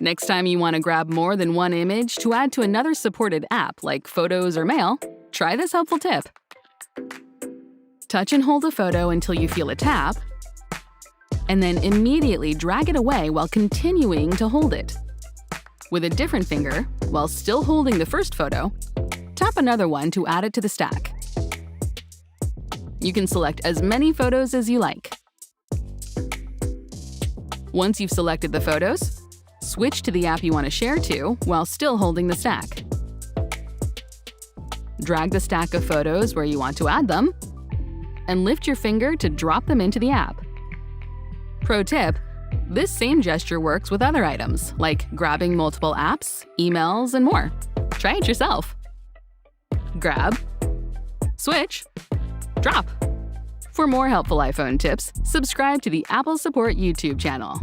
Next time you want to grab more than one image to add to another supported app like Photos or Mail, try this helpful tip. Touch and hold a photo until you feel a tap, and then immediately drag it away while continuing to hold it. With a different finger, while still holding the first photo, tap another one to add it to the stack. You can select as many photos as you like. Once you've selected the photos, switch to the app you want to share to while still holding the stack. Drag the stack of photos where you want to add them, and lift your finger to drop them into the app. Pro tip: this same gesture works with other items, like grabbing multiple apps, emails, and more. Try it yourself. Grab, switch, drop. For more helpful iPhone tips, subscribe to the Apple Support YouTube channel.